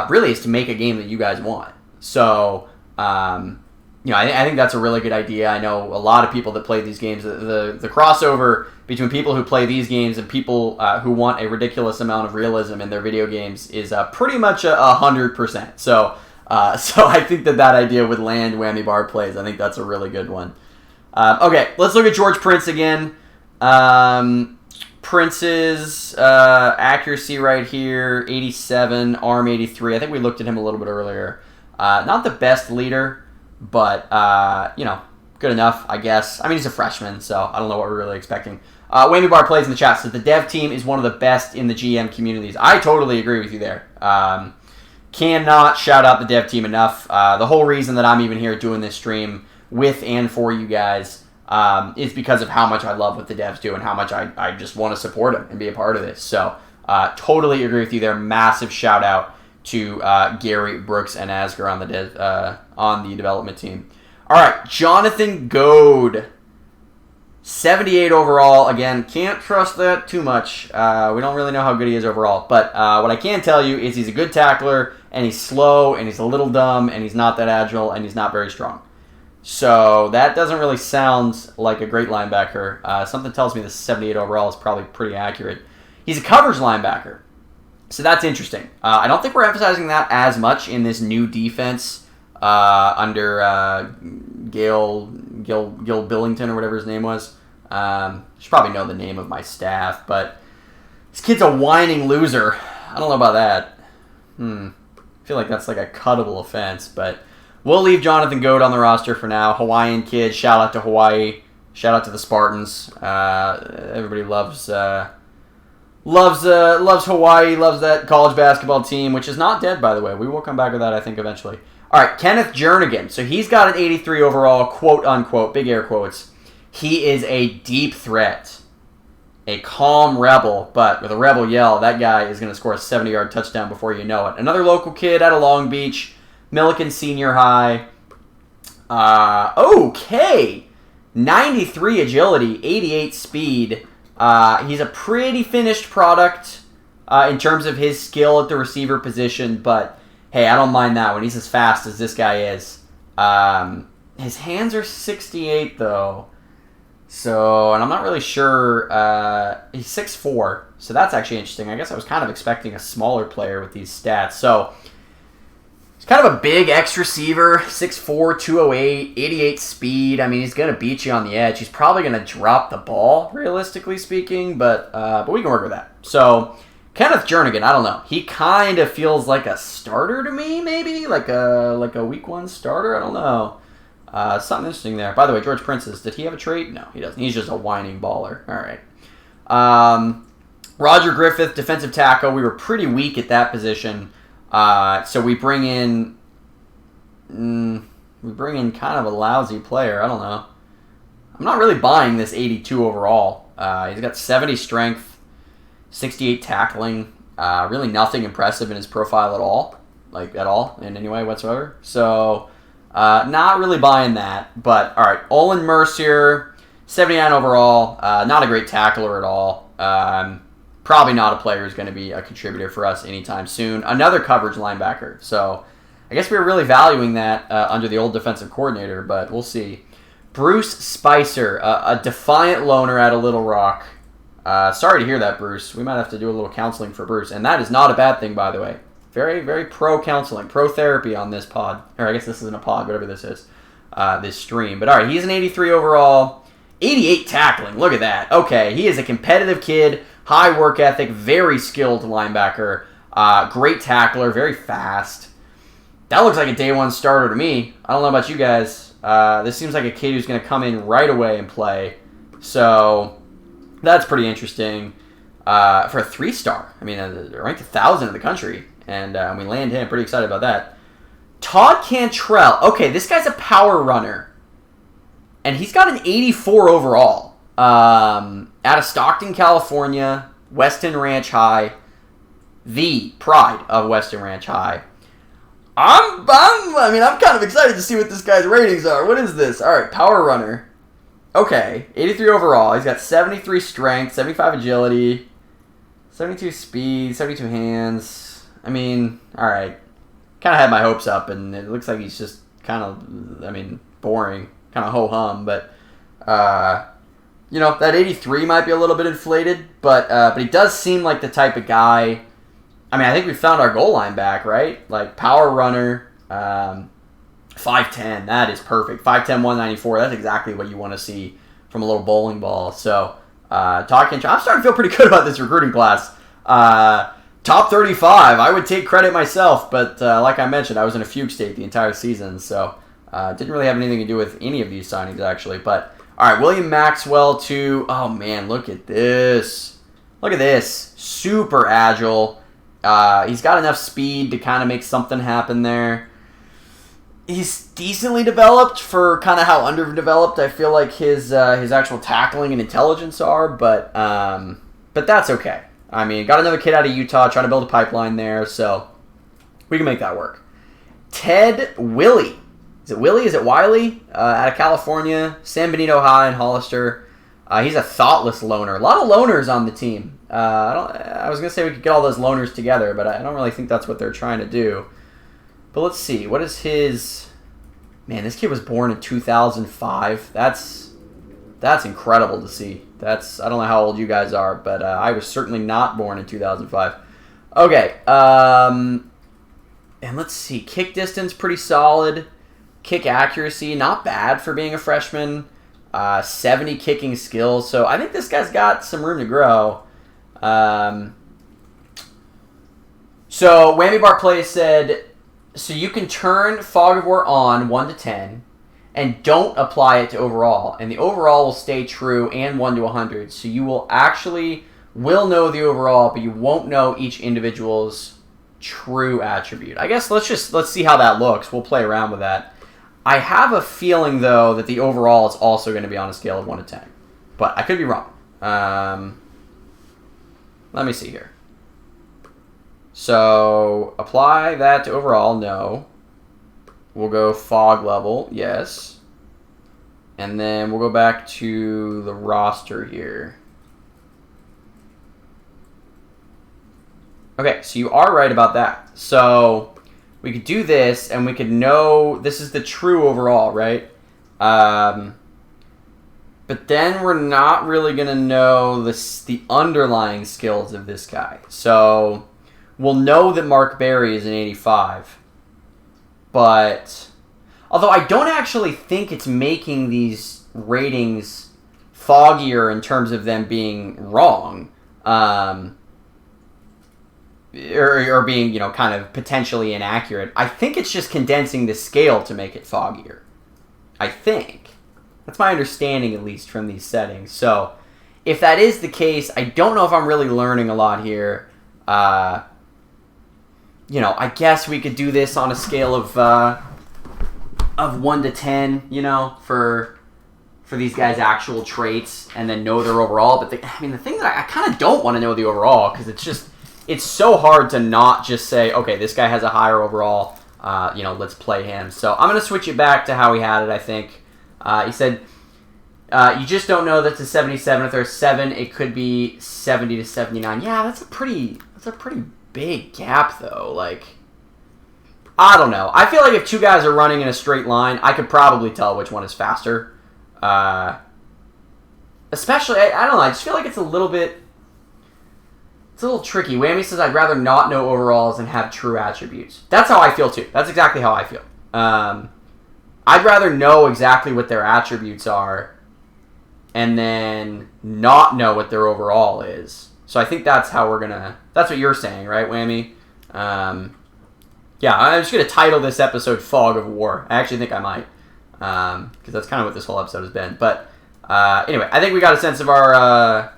really is to make a game that you guys want. So, I think that's a really good idea. I know a lot of people that play these games. The crossover between people who play these games and people who want a ridiculous amount of realism in their video games is pretty much 100%. So I think that idea would land Whammy Bar Plays. I think that's a really good one. Okay, let's look at George Prince again. Prince's accuracy right here, 87, arm 83. I think we looked at him a little bit earlier. Not the best leader, but, good enough, I guess. I mean, he's a freshman, so I don't know what we're really expecting. Whammy Bar Plays in the chat says the dev team is one of the best in the GM communities. I totally agree with you there. Cannot shout out the dev team enough. The whole reason that I'm even here doing this stream with and for you guys is because of how much I love what the devs do and how much I just want to support them and be a part of this. So totally agree with you there. Massive shout out to Gary, Brooks, and Asger on the development team. All right, Jonathan Goad, 78 overall. Again, can't trust that too much. We don't really know how good he is overall. But what I can tell you is he's a good tackler, and he's slow, and he's a little dumb, and he's not that agile, and he's not very strong. So that doesn't really sound like a great linebacker. Something tells me this 78 overall is probably pretty accurate. He's a coverage linebacker. So that's interesting. I don't think we're emphasizing that as much in this new defense under Gil Billington or whatever his name was. Should probably know the name of my staff, but this kid's a whining loser. I don't know about that. I feel like that's like a cuttable offense, but we'll leave Jonathan Goad on the roster for now. Hawaiian kid. Shout out to Hawaii. Shout out to the Spartans. Everybody loves Hawaii, loves that college basketball team, which is not dead, by the way. We will come back to that, I think, eventually. All right, Kenneth Jernigan. So he's got an 83 overall, quote unquote, big air quotes. He is a deep threat, a calm rebel, but with a rebel yell, that guy is going to score a 70-yard touchdown before you know it. Another local kid out of Long Beach, Milliken Senior High. Okay, 93 agility, 88 speed. He's a pretty finished product in terms of his skill at the receiver position, but hey, I don't mind that when he's as fast as this guy is. His hands are 68, though. So, and I'm not really sure. He's 6'4", so that's actually interesting. I guess I was kind of expecting a smaller player with these stats. So, He's kind of a big X receiver, 6'4", 208, 88 speed. I mean, he's going to beat you on the edge. He's probably going to drop the ball, realistically speaking, but we can work with that. So, Kenneth Jernigan, I don't know. He kind of feels like a starter to me, maybe? Like a week 1 starter? I don't know. Something interesting there. By the way, George Princes, did he have a trade? No, he doesn't. He's just a whining baller. All right. Roger Griffith, defensive tackle. We were pretty weak at that position. So we bring in kind of a lousy player. I don't know. I'm not really buying this 82 overall. He's got 70 strength, 68 tackling. Really nothing impressive in his profile at all, in any way whatsoever. So, not really buying that. But, all right, Olin Mercier, 79 overall. Not a great tackler at all. Probably not a player who's going to be a contributor for us anytime soon. Another coverage linebacker. So I guess we were really valuing that under the old defensive coordinator, but we'll see. Bruce Spicer, a defiant loner out of Little Rock. Sorry to hear that, Bruce. We might have to do a little counseling for Bruce. And that is not a bad thing, by the way. Very, very pro-counseling, pro-therapy on this pod. Or I guess this isn't a pod, whatever this is, this stream. But all right, he's an 83 overall. 88 tackling. Look at that. Okay, he is a competitive kid. High work ethic, very skilled linebacker, great tackler, very fast. That looks like a day 1 starter to me. I don't know about you guys. This seems like a kid who's going to come in right away and play. So that's pretty interesting for a 3-star. I mean, ranked 1,000 in the country, and we land him. Pretty excited about that. Todd Cantrell. Okay, this guy's a power runner, and he's got an 84 overall. Out of Stockton, California, Weston Ranch High, the pride of Weston Ranch High. I'm kind of excited to see what this guy's ratings are. What is this? All right, power runner. Okay, 83 overall. He's got 73 strength, 75 agility, 72 speed, 72 hands. I mean, all right. Kind of had my hopes up, and it looks like he's just kind of, boring, kind of ho-hum, but that 83 might be a little bit inflated, but he does seem like the type of guy. I mean, I think we found our goal line back, right? Like, power runner, 5'10", that is perfect. 5'10", 194, that's exactly what you want to see from a little bowling ball. So, I'm starting to feel pretty good about this recruiting class. Top 35, I would take credit myself, but like I mentioned, I was in a fugue state the entire season, so didn't really have anything to do with any of these signings, actually, but... All right, William Maxwell to... Oh, man, look at this. Look at this. Super agile. He's got enough speed to kind of make something happen there. He's decently developed for kind of how underdeveloped I feel like his actual tackling and intelligence are, but that's okay. I mean, got another kid out of Utah trying to build a pipeline there, so we can make that work. Ted Willie. Is it Willie? Is it Wiley? Out of California, San Benito High in Hollister. He's a thoughtless loner. A lot of loners on the team. I was going to say we could get all those loners together, but I don't really think that's what they're trying to do. But let's see. What is his... Man, this kid was born in 2005. That's incredible to see. I don't know how old you guys are, but I was certainly not born in 2005. Okay. And let's see. Kick distance, pretty solid. Kick accuracy, not bad for being a freshman. 70 kicking skills. So I think this guy's got some room to grow. So Whammy Bar Play said, so you can turn Fog of War on 1 to 10 and don't apply it to overall. And the overall will stay true and 1 to 100. So you will know the overall, but you won't know each individual's true attribute. I guess let's see how that looks. We'll play around with that. I have a feeling, though, that the overall is also going to be on a scale of 1 to 10. But I could be wrong. Let me see here. So, apply that to overall, no. We'll go fog level, yes. And then we'll go back to the roster here. Okay, so you are right about that. So... we could do this, and we could know this is the true overall, right? But then we're not really going to know the underlying skills of this guy. So we'll know that Mark Berry is an 85. But although I don't actually think it's making these ratings foggier in terms of them being wrong, or being, you know, kind of potentially inaccurate. I think it's just condensing the scale to make it foggier. I think. That's my understanding, at least, from these settings. So, if that is the case, I don't know if I'm really learning a lot here. You know, I guess we could do this on a scale of 1 to 10, you know, for these guys' actual traits, and then know their overall. But the thing that I kind of don't want to know the overall, because it's so hard to not just say, okay, this guy has a higher overall, you know, let's play him. So I'm going to switch it back to how he had it, I think. He said, you just don't know that's a 77. If there's 7, it could be 70 to 79. Yeah, that's a pretty big gap, though. Like, I don't know. I feel like if two guys are running in a straight line, I could probably tell which one is faster. Especially, I don't know, I just feel like it's a little tricky. Whammy says, I'd rather not know overalls and have true attributes. That's how I feel, too. That's exactly how I feel. I'd rather know exactly what their attributes are and then not know what their overall is. So I think that's how that's what you're saying, right, Whammy? Yeah, I'm just going to title this episode Fog of War. I actually think I might, because that's kind of what this whole episode has been. But anyway, I think we got a sense of our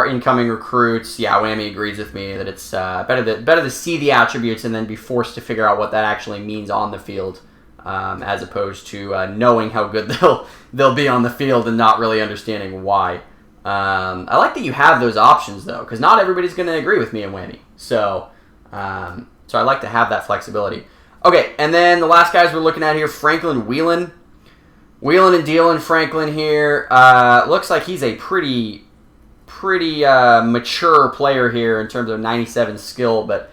incoming recruits. Yeah, Whammy agrees with me that it's better to see the attributes and then be forced to figure out what that actually means on the field, as opposed to knowing how good they'll be on the field and not really understanding why. I like that you have those options, though, because not everybody's going to agree with me and Whammy. So I like to have that flexibility. Okay, and then the last guys we're looking at here, Franklin Whelan. Wheeling and dealing Franklin here. Looks like he's a pretty mature player here in terms of 97 skill, but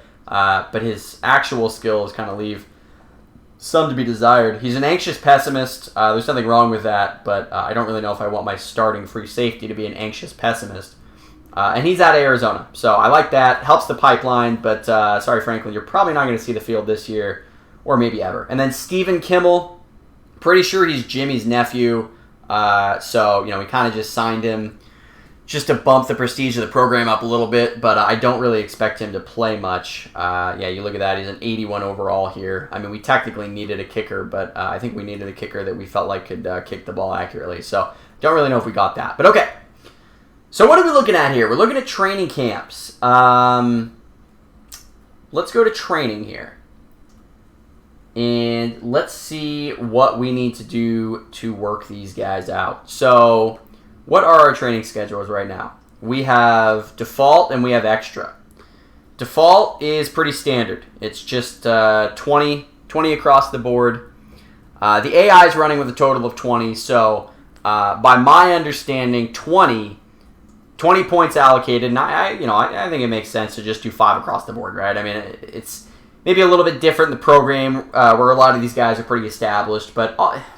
his actual skills kind of leave some to be desired. He's an anxious pessimist. There's nothing wrong with that, but I don't really know if I want my starting free safety to be an anxious pessimist. And he's out of Arizona, so I like that. Helps the pipeline, but sorry, Franklin, you're probably not going to see the field this year, or maybe ever. And then Stephen Kimmel, pretty sure he's Jimmy's nephew, so we kind of just signed him just to bump the prestige of the program up a little bit, but I don't really expect him to play much. Yeah, you look at that, he's an 81 overall here. I mean, we technically needed a kicker, but I think we needed a kicker that we felt like could kick the ball accurately, so don't really know if we got that. But okay, so what are we looking at here? We're looking at training camps. Let's go to training here. And let's see what we need to do to work these guys out. So, what are our training schedules right now? We have default and we have extra. Default is pretty standard. It's just 20 across the board. The AI is running with a total of 20, so by my understanding, 20 points allocated. And I think it makes sense to just do 5 across the board, right? I mean, it's maybe a little bit different in the program where a lot of these guys are pretty established, but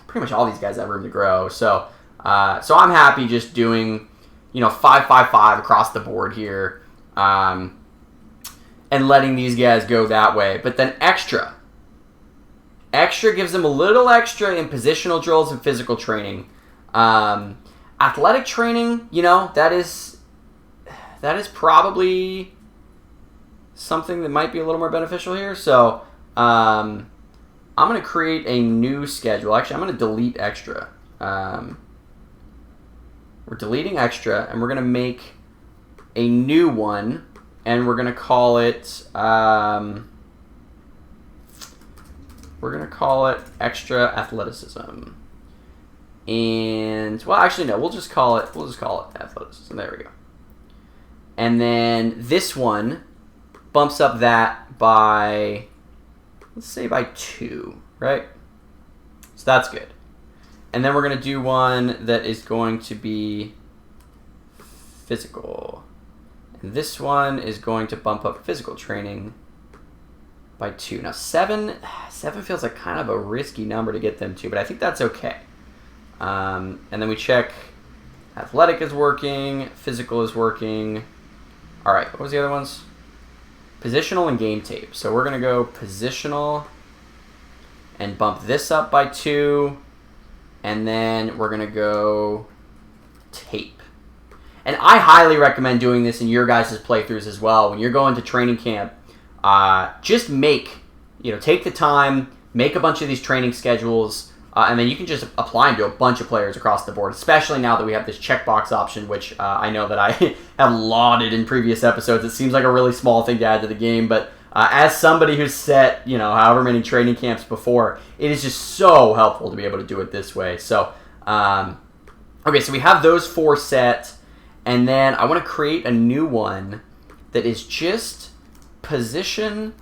pretty much all these guys have room to grow. So I'm happy just doing, 5 across the board here, and letting these guys go that way. But then extra gives them a little extra in positional drills and physical training. Athletic training, that is probably something that might be a little more beneficial here. So I'm going to create a new schedule. Actually, I'm going to delete extra. We're deleting extra, and we're going to make a new one, and we're going to call it extra athleticism. And we'll just call it athleticism. There we go. And then this one bumps up that by, let's say by 2, right? So that's good. And then we're going to do one that is going to be physical. And this one is going to bump up physical training by 2. Now 7 feels like kind of a risky number to get them to, but I think that's okay. And then we check athletic is working, physical is working. All right, what was the other ones? Positional and game tape. So we're going to go positional and bump this up by 2. And then we're going to go tape. And I highly recommend doing this in your guys' playthroughs as well. When you're going to training camp, just take the time, make a bunch of these training schedules, and then you can just apply them to a bunch of players across the board, especially now that we have this checkbox option, which I know that I have lauded in previous episodes. It seems like a really small thing to add to the game, but as somebody who's set, however many training camps before, it is just so helpful to be able to do it this way. So, okay, so we have those 4 set. And then I want to create a new one that is just position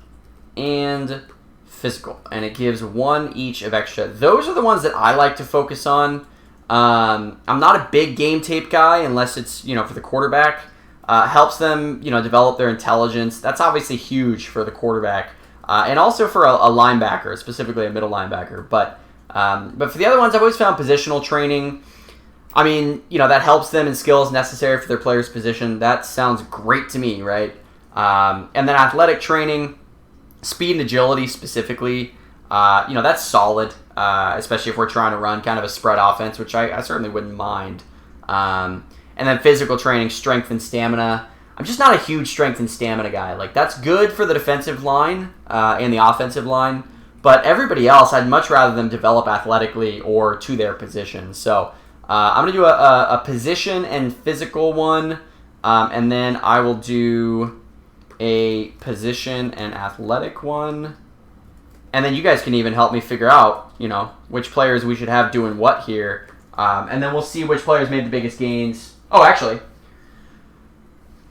and physical. And it gives 1 each of extra. Those are the ones that I like to focus on. I'm not a big game tape guy unless it's, for the quarterback. Helps them, develop their intelligence. That's obviously huge for the quarterback. And also for a linebacker, specifically a middle linebacker. But for the other ones, I've always found positional training, that helps them in skills necessary for their player's position. That sounds great to me, right? And then athletic training, speed and agility specifically, that's solid, especially if we're trying to run kind of a spread offense, which I certainly wouldn't mind. And then physical training, strength and stamina. I'm just not a huge strength and stamina guy. Like, that's good for the defensive line and the offensive line, but everybody else, I'd much rather them develop athletically or to their position. So I'm going to do a position and physical one, and then I will do a position and athletic one. And then you guys can even help me figure out, which players we should have doing what here. And then we'll see which players made the biggest gains. Oh, actually,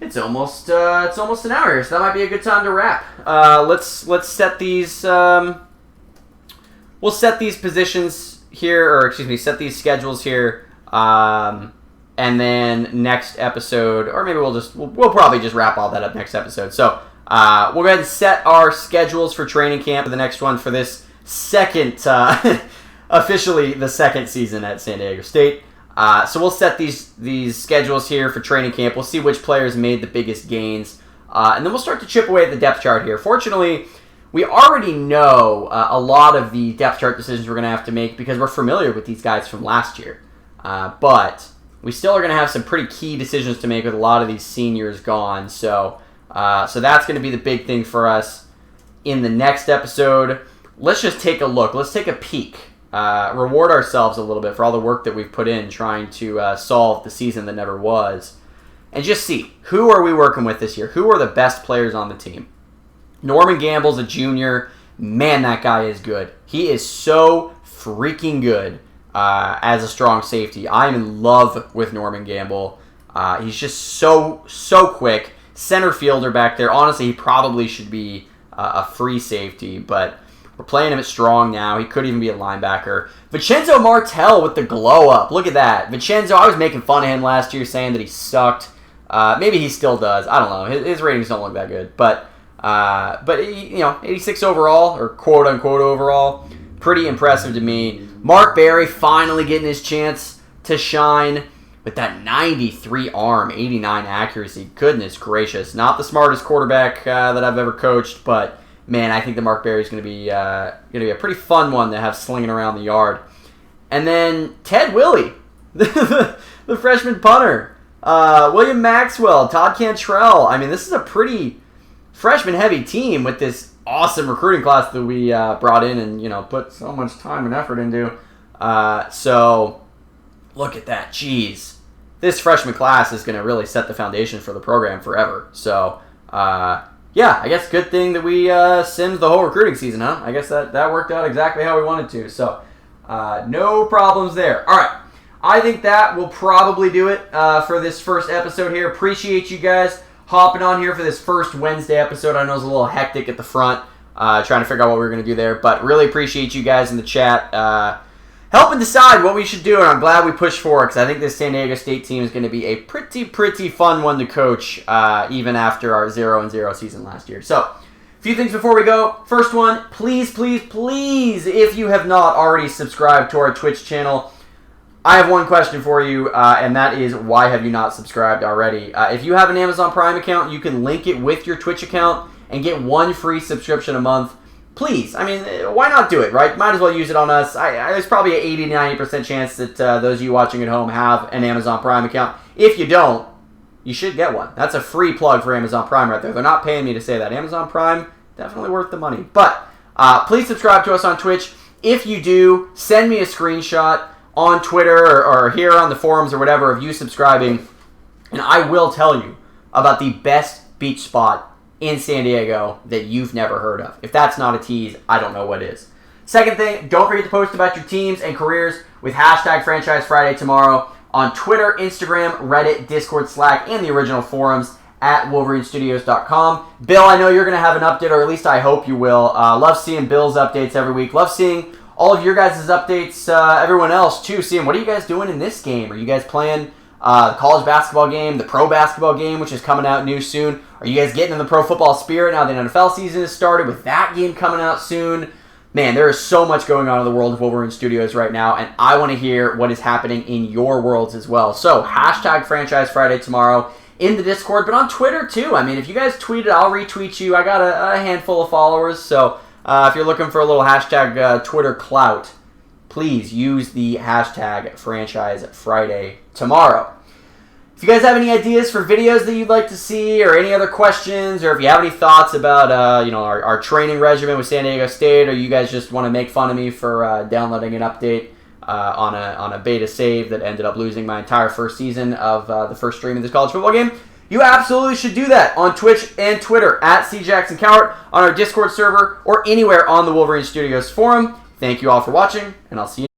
it's almost an hour here, so that might be a good time to wrap. Let's set these. We'll set these positions here, set these schedules here, and then next episode, or maybe we'll probably just wrap all that up next episode. So we'll go ahead and set our schedules for training camp for the next one for this second, officially the second season at San Diego State. So we'll set these schedules here for training camp. We'll see which players made the biggest gains, and then we'll start to chip away at the depth chart here. Fortunately, we already know a lot of the depth chart decisions we're going to have to make because we're familiar with these guys from last year. But we still are going to have some pretty key decisions to make with a lot of these seniors gone. So that's going to be the big thing for us in the next episode. Let's just take a look. Let's take a peek. Reward ourselves a little bit for all the work that we've put in trying to solve the season that never was. And just see, who are we working with this year? Who are the best players on the team? Norman Gamble's a junior. Man, that guy is good. He is so freaking good as a strong safety. I am in love with Norman Gamble. He's just so quick. Center fielder back there. Honestly, he probably should be a free safety, but we're playing him at strong now. He could even be a linebacker. Vincenzo Martel with the glow up. Look at that. Vincenzo, I was making fun of him last year saying that he sucked. Maybe he still does. I don't know. His ratings don't look that good, but 86 overall, or quote-unquote overall, pretty impressive to me. Mark Berry finally getting his chance to shine with that 93 arm, 89 accuracy. Goodness gracious. Not the smartest quarterback that I've ever coached, but, man, I think that Mark Berry is going to be a pretty fun one to have slinging around the yard. And then Ted Willie, the freshman punter. William Maxwell, Todd Cantrell. I mean, this is a pretty freshman-heavy team with this awesome recruiting class that we brought in and, put so much time and effort into. So, look at that. Jeez. This freshman class is going to really set the foundation for the program forever. So, I guess good thing that we simmed the whole recruiting season, huh? I guess that worked out exactly how we wanted to. So, no problems there. All right. I think that will probably do it for this first episode here. Appreciate you guys hopping on here for this first Wednesday episode. I know it was a little hectic at the front, trying to figure out what we were going to do there, but really appreciate you guys in the chat helping decide what we should do, and I'm glad we pushed forward because I think this San Diego State team is going to be a pretty fun one to coach even after our 0-0 season last year. So, a few things before we go. First one, please, if you have not already subscribed to our Twitch channel, I have one question for you, and that is, why have you not subscribed already? If you have an Amazon Prime account, you can link it with your Twitch account and get one free subscription a month. please, I mean, why not do it, right? Might as well use it on us. There's probably an 80-90% chance that those of you watching at home have an Amazon Prime account. If you don't, you should get one. That's a free plug for Amazon Prime right there. They're not paying me to say that. Amazon Prime, definitely worth the money. But please subscribe to us on Twitch. If you do, send me a screenshot on Twitter or here on the forums or whatever of you subscribing, and I will tell you about the best beach spot in San Diego that you've never heard of. If that's not a tease, I don't know what is. Second thing, don't forget to post about your teams and careers with hashtag Franchise Friday tomorrow on Twitter, Instagram, Reddit, Discord, Slack, and the original forums at WolverineStudios.com. Bill, I know you're going to have an update, or at least I hope you will. Love seeing Bill's updates every week. Love seeing all of your guys' updates, everyone else, too. Seeing what are you guys doing in this game? Are you guys playing the college basketball game, the pro basketball game, which is coming out new soon? Are you guys getting in the pro football spirit now the NFL season has started with that game coming out soon? Man, there is so much going on in the world of Wolverine Studios right now, and I want to hear what is happening in your worlds as well. So, hashtag Franchise Friday tomorrow in the Discord, but on Twitter too. I mean, if you guys tweet it, I'll retweet you. I got a handful of followers, so if you're looking for a little hashtag Twitter clout, please use the hashtag Franchise Friday tomorrow. If you guys have any ideas for videos that you'd like to see, or any other questions, or if you have any thoughts about our training regimen with San Diego State, or you guys just want to make fun of me for downloading an update on a beta save that ended up losing my entire first season of the first stream of this college football game, you absolutely should do that on Twitch and Twitter at CJacksonCowart, on our Discord server, or anywhere on the Wolverine Studios forum. Thank you all for watching, and I'll see you